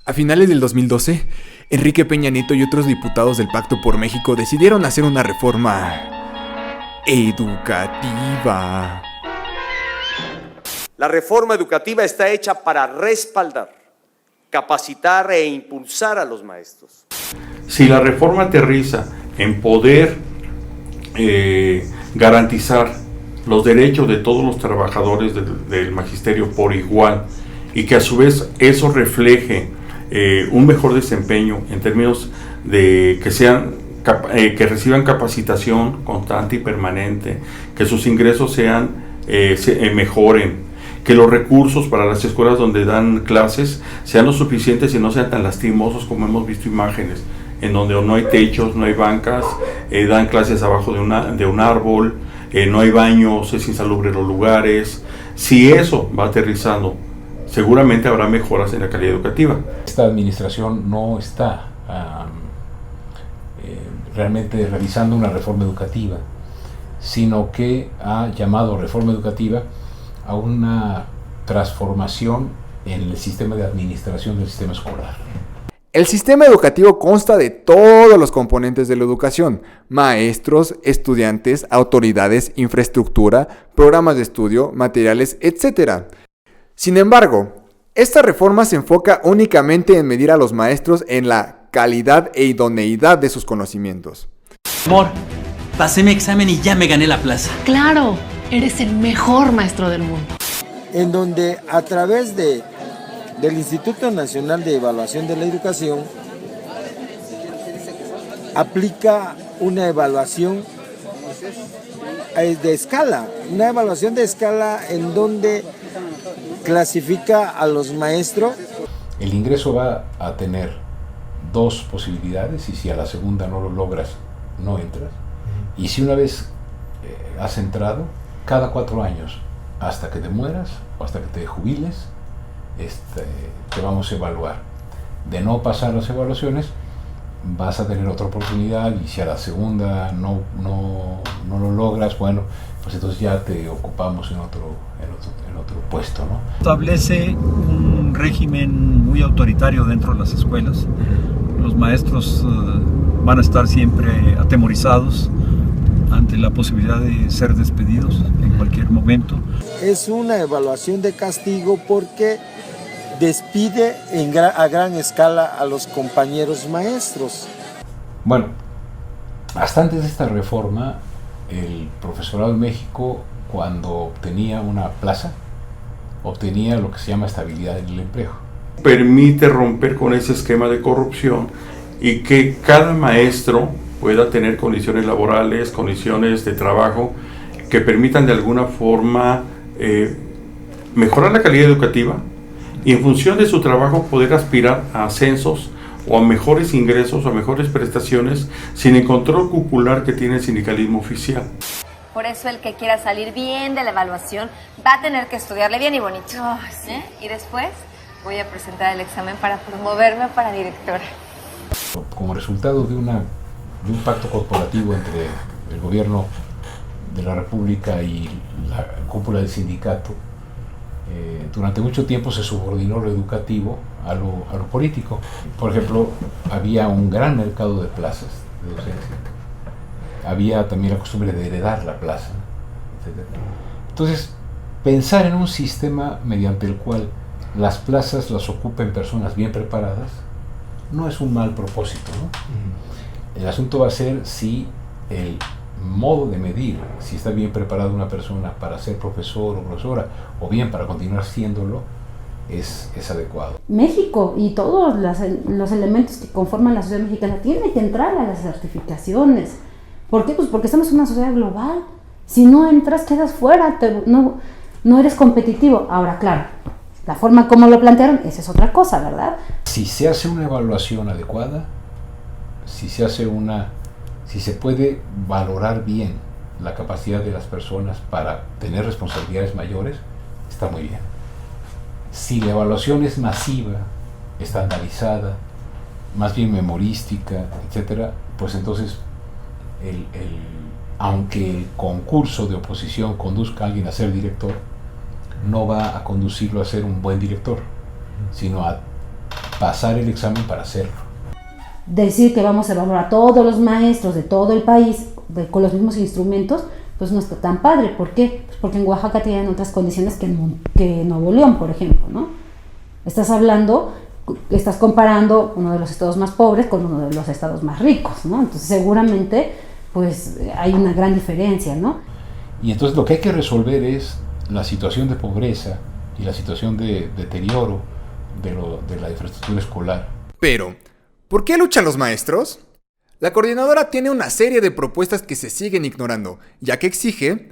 A finales del 2012, Enrique Peña Nieto y otros diputados del Pacto por México decidieron hacer una reforma educativa. La reforma educativa está hecha para respaldar, capacitar e impulsar a los maestros. Si la reforma aterriza en poder garantizar los derechos de todos los trabajadores del magisterio por igual y que a su vez eso refleje un mejor desempeño en términos de que reciban capacitación constante y permanente, que sus ingresos mejoren, que los recursos para las escuelas donde dan clases sean lo suficientes y no sean tan lastimosos como hemos visto imágenes, en donde no hay techos, no hay bancas, dan clases abajo de un árbol, no hay baños, es insalubre los lugares. Si eso va aterrizando, seguramente habrá mejoras en la calidad educativa. Esta administración no está realmente realizando una reforma educativa, sino que ha llamado reforma educativa a una transformación en el sistema de administración del sistema escolar. El sistema educativo consta de todos los componentes de la educación: maestros, estudiantes, autoridades, infraestructura, programas de estudio, materiales, etc. Sin embargo, esta reforma se enfoca únicamente en medir a los maestros en la calidad e idoneidad de sus conocimientos. Amor, pasé mi examen y ya me gané la plaza. ¡Claro! Eres el mejor maestro del mundo. En donde a través del Instituto Nacional de Evaluación de la Educación aplica una evaluación de escala, en donde clasifica a los maestros. El ingreso va a tener dos posibilidades, y si a la segunda no lo logras, no entras. Y si una vez has entrado, cada 4 años, hasta que te mueras o hasta que te jubiles, te vamos a evaluar. De no pasar las evaluaciones, vas a tener otra oportunidad, y si a la segunda no lo logras, bueno, pues entonces ya te ocupamos en otro puesto, ¿no? Establece un régimen muy autoritario dentro de las escuelas. Los maestros van a estar siempre atemorizados ante la posibilidad de ser despedidos en cualquier momento. Es una evaluación de castigo porque despide a gran escala a los compañeros maestros. Bueno, hasta antes de esta reforma, el profesorado en México, cuando obtenía una plaza, obtenía lo que se llama estabilidad en el empleo. Permite romper con ese esquema de corrupción y que cada maestro pueda tener condiciones laborales, condiciones de trabajo que permitan de alguna forma mejorar la calidad educativa y en función de su trabajo poder aspirar a ascensos o a mejores ingresos o a mejores prestaciones sin el control cupular que tiene el sindicalismo oficial. Por eso el que quiera salir bien de la evaluación va a tener que estudiarle bien y bonito. Oh, sí. Y después voy a presentar el examen para promoverme para directora. Como resultado de un pacto corporativo entre el gobierno de la República y la cúpula del sindicato, durante mucho tiempo se subordinó lo educativo a lo político. Por ejemplo, había un gran mercado de plazas de docencia. Había también la costumbre de heredar la plaza, etc. Entonces, pensar en un sistema mediante el cual las plazas las ocupen personas bien preparadas no es un mal propósito, ¿no? El asunto va a ser si el modo de medir si está bien preparada una persona para ser profesor o profesora, o bien para continuar siéndolo, es adecuado. México y todos los elementos que conforman la sociedad mexicana tienen que entrar a las certificaciones. ¿Por qué? Pues porque estamos en una sociedad global. Si no entras, quedas fuera, no eres competitivo. Ahora, claro, la forma como lo plantearon, esa es otra cosa, ¿verdad? Si se hace una evaluación adecuada, si se puede valorar bien la capacidad de las personas para tener responsabilidades mayores, está muy bien. Si la evaluación es masiva, estandarizada, más bien memorística, etcétera, pues entonces aunque el concurso de oposición conduzca a alguien a ser director, no va a conducirlo a ser un buen director, sino a pasar el examen para hacerlo. Decir que vamos a evaluar a todos los maestros de todo el país con los mismos instrumentos, pues no está tan padre. ¿Por qué? Pues porque en Oaxaca tienen otras condiciones que en Nuevo León, por ejemplo, ¿no? Estás comparando uno de los estados más pobres con uno de los estados más ricos, ¿no? Entonces seguramente pues hay una gran diferencia, ¿no? Y entonces lo que hay que resolver es la situación de pobreza y la situación de deterioro de la infraestructura escolar. Pero, ¿por qué luchan los maestros? La coordinadora tiene una serie de propuestas que se siguen ignorando, ya que exige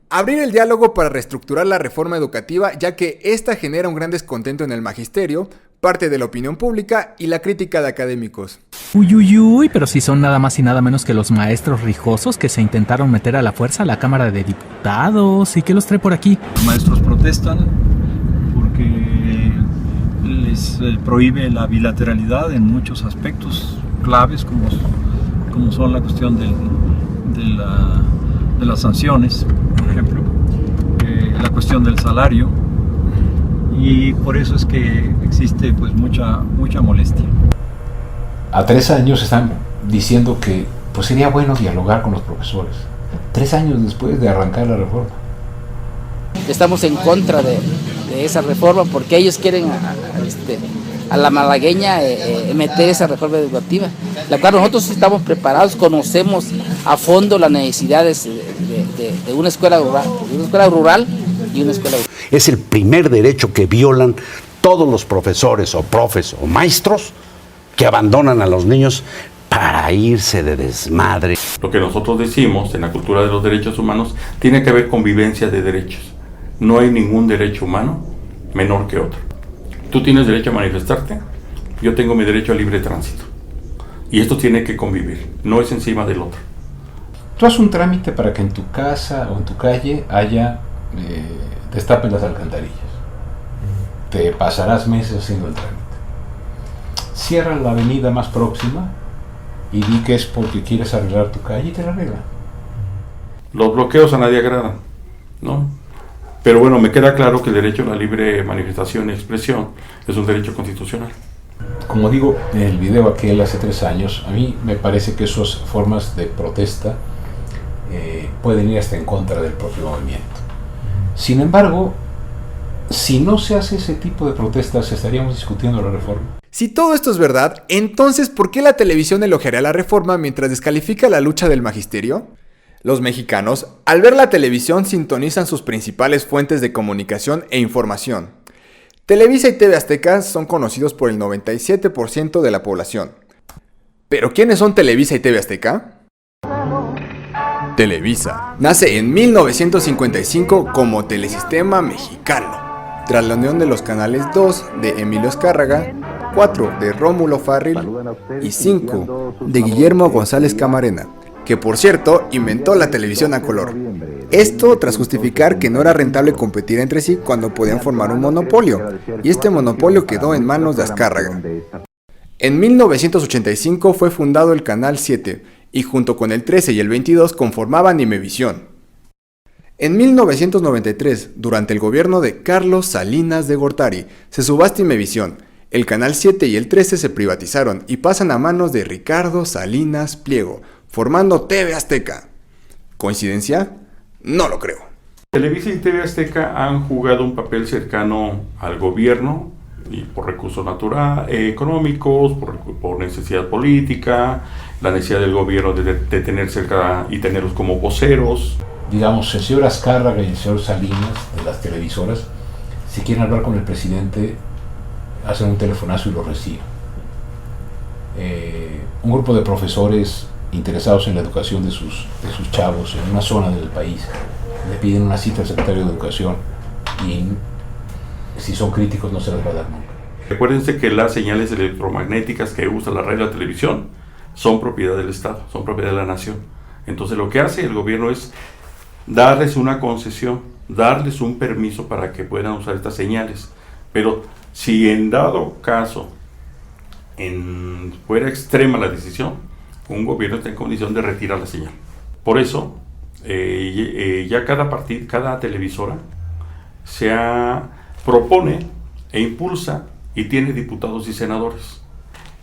abrir el diálogo para reestructurar la reforma educativa, ya que esta genera un gran descontento en el magisterio, parte de la opinión pública y la crítica de académicos. Uy, pero si son nada más y nada menos que los maestros rijosos que se intentaron meter a la fuerza a la Cámara de Diputados. ¿Y qué los trae por aquí? Los maestros protestan porque les prohíbe la bilateralidad en muchos aspectos claves, como son la cuestión de las sanciones, por ejemplo, la cuestión del salario, y por eso es que existe pues mucha molestia. A 3 años están diciendo que pues sería bueno dialogar con los profesores. 3 años después de arrancar la reforma. Estamos en contra de esa reforma porque ellos quieren a la malagueña meter esa reforma educativa, la cual nosotros estamos preparados, conocemos a fondo las necesidades de una escuela rural, y una escuela urbana. Es el primer derecho que violan todos los profesores o profes o maestros que abandonan a los niños para irse de desmadre. Lo que nosotros decimos en la cultura de los derechos humanos tiene que haber convivencia de derechos. No hay ningún derecho humano menor que otro. Tú tienes derecho a manifestarte, yo tengo mi derecho a libre tránsito. Y esto tiene que convivir, no es encima del otro. Tú haces un trámite para que en tu casa o en tu calle haya destapen las alcantarillas. Te pasarás meses haciendo el trámite. Cierra la avenida más próxima y di que es porque quieres arreglar tu calle y te la arreglan. Los bloqueos a nadie agradan, ¿no? Pero bueno, me queda claro que el derecho a la libre manifestación y expresión es un derecho constitucional. Como digo en el video aquel hace 3 años, a mí me parece que esas formas de protesta pueden ir hasta en contra del propio movimiento. Sin embargo, si no se hace ese tipo de protestas, estaríamos discutiendo la reforma. Si todo esto es verdad, entonces ¿por qué la televisión elogiaría la reforma mientras descalifica la lucha del magisterio? Los mexicanos, al ver la televisión, sintonizan sus principales fuentes de comunicación e información. Televisa y TV Azteca son conocidos por el 97% de la población. ¿Pero quiénes son Televisa y TV Azteca? Televisa nace en 1955 como Telesistema Mexicano, tras la unión de los canales 2 de Emilio Azcárraga, 4 de Rómulo Farril y 5 de Guillermo González Camarena, que por cierto inventó la televisión a color. Esto tras justificar que no era rentable competir entre sí cuando podían formar un monopolio, y este monopolio quedó en manos de Azcárraga. En 1985 fue fundado el Canal 7, y junto con el 13 y el 22 conformaban Imevisión. En 1993, durante el gobierno de Carlos Salinas de Gortari, se subasta Imevisión. El Canal 7 y el 13 se privatizaron y pasan a manos de Ricardo Salinas Pliego, formando TV Azteca. ¿Coincidencia? No lo creo. Televisa y TV Azteca han jugado un papel cercano al gobierno y por recursos económicos, por necesidad política, la necesidad del gobierno de tener cerca y tenerlos como voceros. Digamos, el señor Azcárraga y el señor Salinas, de las televisoras, si quieren hablar con el presidente, hacen un telefonazo y lo reciben. Un grupo de profesores interesados en la educación de sus chavos en una zona del país le piden una cita al secretario de Educación y si son críticos no se las va a dar nunca. Recuérdense que las señales electromagnéticas que usa la radio y la televisión son propiedad del Estado, son propiedad de la nación. Entonces lo que hace el gobierno es darles una concesión, darles un permiso para que puedan usar estas señales. Pero si en dado caso fuera extrema la decisión, un gobierno está en condición de retirar la señal. Por eso, ya cada televisora propone e impulsa y tiene diputados y senadores.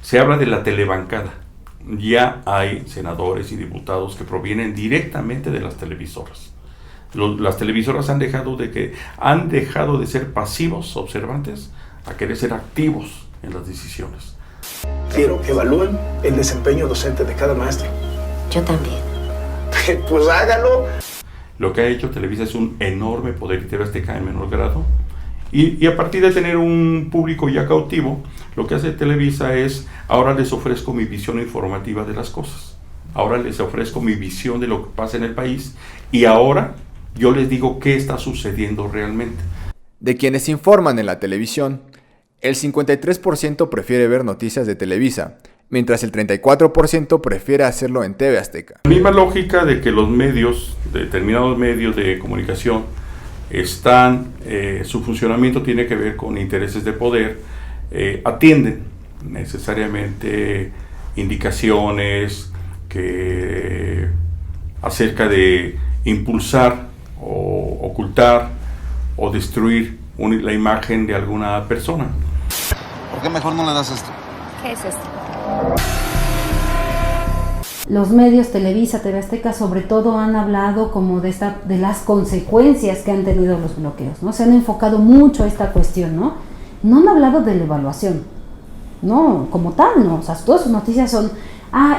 Se habla de la telebancada. Ya hay senadores y diputados que provienen directamente de las televisoras. Las televisoras han dejado de ser pasivos observantes a querer ser activos en las decisiones. Quiero que evalúen el desempeño docente de cada maestro. Yo también. Pues hágalo. Lo que ha hecho Televisa es un enorme poder, y TV Azteca en menor grado. Y a partir de tener un público ya cautivo, lo que hace Televisa es, ahora les ofrezco mi visión informativa de las cosas. Ahora les ofrezco mi visión de lo que pasa en el país, y ahora yo les digo qué está sucediendo realmente. De quienes informan en la televisión, el 53% prefiere ver noticias de Televisa, mientras el 34% prefiere hacerlo en TV Azteca. La misma lógica de que los medios, determinados medios de comunicación, su funcionamiento tiene que ver con intereses de poder, atienden necesariamente indicaciones acerca de impulsar o ocultar o destruir la imagen de alguna persona. ¿Por qué mejor no le das esto? ¿Qué es esto? Los medios, Televisa, TV Azteca, sobre todo han hablado como de las consecuencias que han tenido los bloqueos, ¿no? Se han enfocado mucho a esta cuestión, ¿no? No han hablado de la evaluación, no, como tal, no. O sea, todas sus noticias son,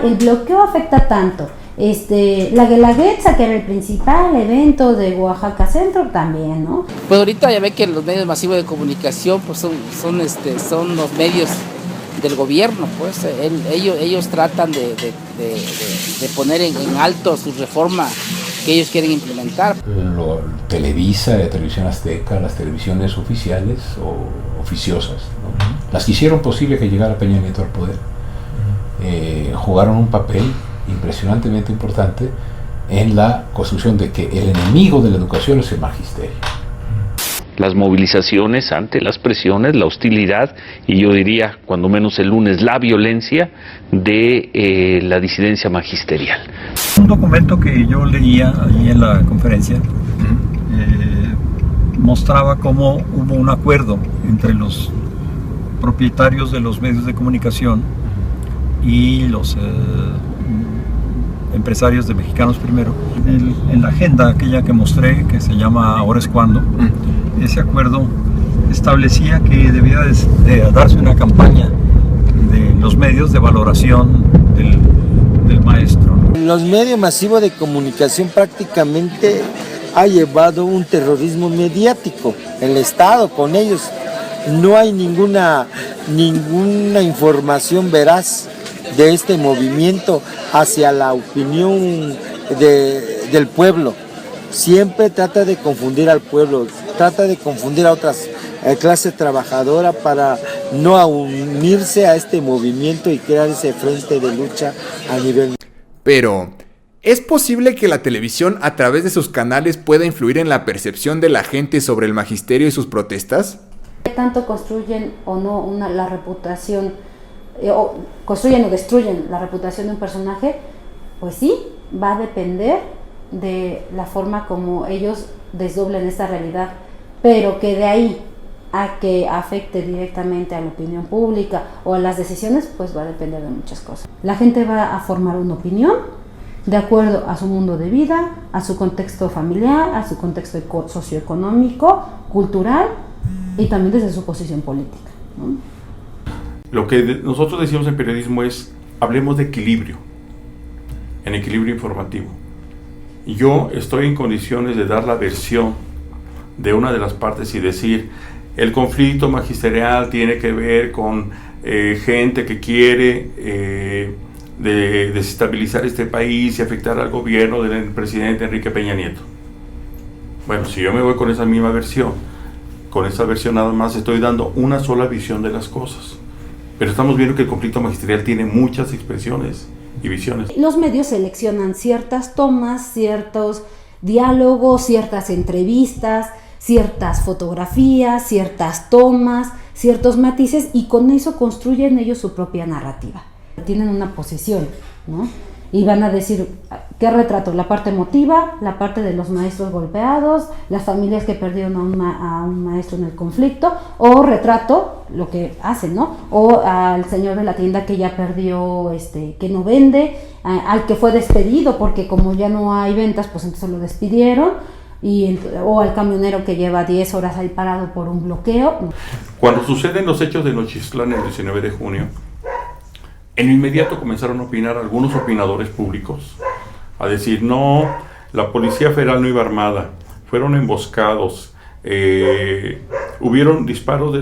el bloqueo afecta tanto. La Guelaguetza, que era el principal evento de Oaxaca Centro, también, ¿no? Pues ahorita ya ve que los medios masivos de comunicación pues son los medios del gobierno, pues ellos tratan de poner en alto su reforma que ellos quieren implementar. Televisa, Televisión Azteca, las televisiones oficiales o oficiosas, ¿no? Las que hicieron posible que llegara Peña Nieto al poder, jugaron un papel impresionantemente importante en la construcción de que el enemigo de la educación es el magisterio. Las movilizaciones ante las presiones, la hostilidad y yo diría, cuando menos el lunes, la violencia de la disidencia magisterial. Un documento que yo leía ahí en la conferencia mostraba cómo hubo un acuerdo entre los propietarios de los medios de comunicación y los empresarios de Mexicanos Primero. En la agenda aquella que mostré, que se llama Ahora es Cuando, ese acuerdo establecía que debía de darse una campaña de los medios de valoración del maestro, ¿no? Los medios masivos de comunicación prácticamente ha llevado un terrorismo mediático. El Estado con ellos no hay ninguna información veraz de este movimiento hacia la opinión del pueblo. Siempre trata de confundir al pueblo, trata de confundir a otras clases trabajadoras para no unirse a este movimiento y crear ese frente de lucha a nivel. Pero, ¿es posible que la televisión a través de sus canales pueda influir en la percepción de la gente sobre el magisterio y sus protestas? ¿Qué tanto construyen o no la reputación, o construyen o destruyen la reputación de un personaje? Pues sí, va a depender de la forma como ellos desdoblen esta realidad, pero que de ahí a que afecte directamente a la opinión pública o a las decisiones, pues va a depender de muchas cosas. La gente va a formar una opinión de acuerdo a su mundo de vida, a su contexto familiar, a su contexto socioeconómico, cultural y también desde su posición política, ¿no? Lo que nosotros decimos en periodismo es, hablemos de equilibrio, en equilibrio informativo. Yo estoy en condiciones de dar la versión de una de las partes y decir, el conflicto magisterial tiene que ver con gente que quiere desestabilizar este país y afectar al gobierno del presidente Enrique Peña Nieto. Bueno, si yo me voy con esa misma versión, con esa versión nada más estoy dando una sola visión de las cosas. Pero estamos viendo que el conflicto magisterial tiene muchas expresiones y visiones. Los medios seleccionan ciertas tomas, ciertos diálogos, ciertas entrevistas, ciertas fotografías, ciertas tomas, ciertos matices y con eso construyen ellos su propia narrativa. Tienen una posición, ¿no? y van a decir, ¿qué retrato? La parte emotiva, la parte de los maestros golpeados, las familias que perdieron a un maestro en el conflicto, o retrato lo que hacen, ¿no? O al señor de la tienda que ya perdió, que no vende, al que fue despedido porque como ya no hay ventas, pues entonces lo despidieron, o al camionero que lleva 10 horas ahí parado por un bloqueo. Cuando suceden los hechos de Nochistlán el 19 de junio, en inmediato comenzaron a opinar algunos opinadores públicos, a decir, no, la Policía Federal no iba armada, fueron emboscados, hubieron disparos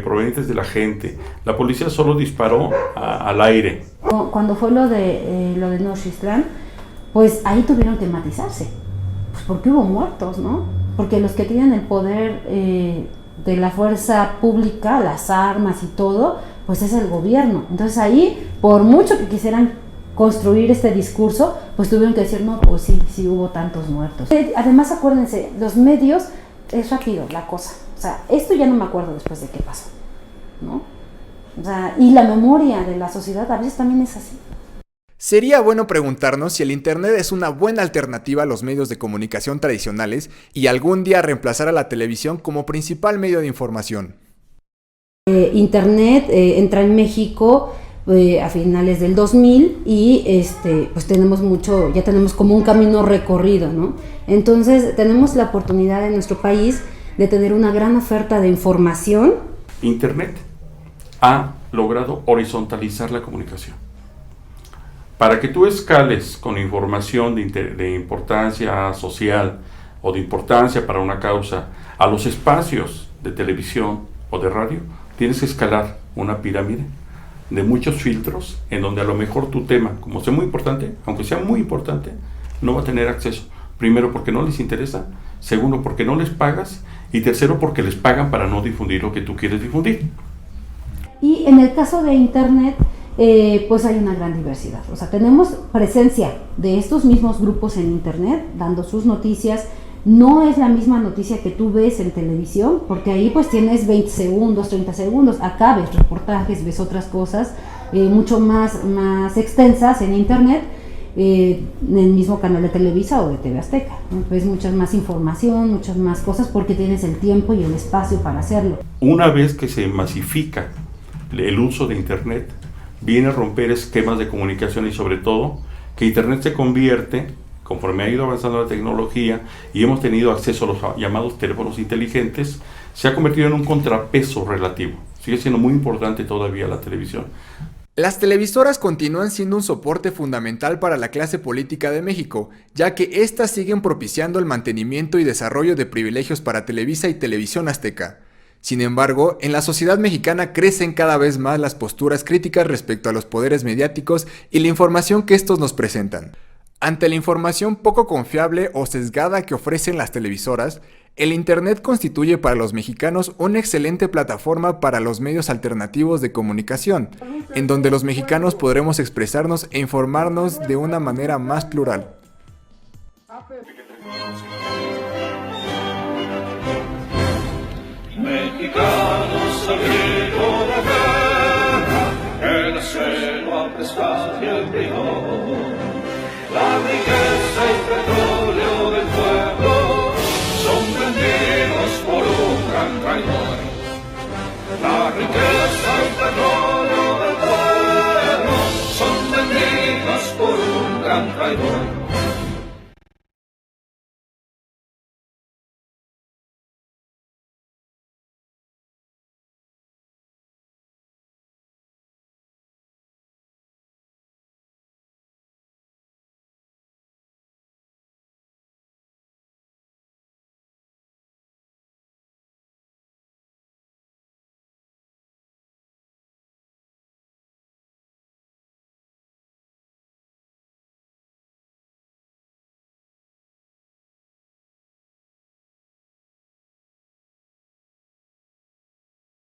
provenientes de la gente, la policía solo disparó al aire. Cuando fue lo de Nochistlán, pues ahí tuvieron que matizarse, pues porque hubo muertos, ¿no? Porque los que tienen el poder de la fuerza pública, las armas y todo, pues es el gobierno. Entonces ahí, por mucho que quisieran construir este discurso, pues tuvieron que decir, no, pues sí hubo tantos muertos. Además, acuérdense, los medios, es rápido la cosa. O sea, esto ya no me acuerdo después de qué pasó, ¿no? O sea, y la memoria de la sociedad a veces también es así. Sería bueno preguntarnos si el Internet es una buena alternativa a los medios de comunicación tradicionales y algún día reemplazar a la televisión como principal medio de información. Internet entra en México a finales del 2000 y pues ya tenemos como un camino recorrido, ¿no? Entonces tenemos la oportunidad en nuestro país de tener una gran oferta de información. Internet ha logrado horizontalizar la comunicación. Para que tú escales con información de importancia social o de importancia para una causa a los espacios de televisión o de radio, tienes que escalar una pirámide de muchos filtros en donde a lo mejor tu tema, como sea muy importante, aunque sea muy importante, no va a tener acceso. Primero, porque no les interesa. Segundo, porque no les pagas. Y tercero, porque les pagan para no difundir lo que tú quieres difundir. Y en el caso de Internet, pues hay una gran diversidad. O sea, tenemos presencia de estos mismos grupos en Internet, dando sus noticias. No es la misma noticia que tú ves en televisión, porque ahí pues tienes 20 segundos, 30 segundos. Acá ves reportajes, ves otras cosas mucho más extensas en Internet, en el mismo canal de Televisa o de TV Azteca, ¿no? Ves muchas más información, muchas más cosas, porque tienes el tiempo y el espacio para hacerlo. Una vez que se masifica el uso de Internet, viene a romper esquemas de comunicación y sobre todo que Internet se convierte, conforme ha ido avanzando la tecnología y hemos tenido acceso a los llamados teléfonos inteligentes, se ha convertido en un contrapeso relativo. Sigue siendo muy importante todavía la televisión. Las televisoras continúan siendo un soporte fundamental para la clase política de México, ya que éstas siguen propiciando el mantenimiento y desarrollo de privilegios para Televisa y Televisión Azteca. Sin embargo, en la sociedad mexicana crecen cada vez más las posturas críticas respecto a los poderes mediáticos y la información que estos nos presentan. Ante la información poco confiable o sesgada que ofrecen las televisoras, el Internet constituye para los mexicanos una excelente plataforma para los medios alternativos de comunicación, en donde los mexicanos podremos expresarnos e informarnos de una manera más plural. Mexicanos al grito de guerra, el acero a prestar y el rigor. La riqueza y petróleo del pueblo son vendidos por un gran traidor. La riqueza y petróleo del pueblo son vendidos por un gran traidor.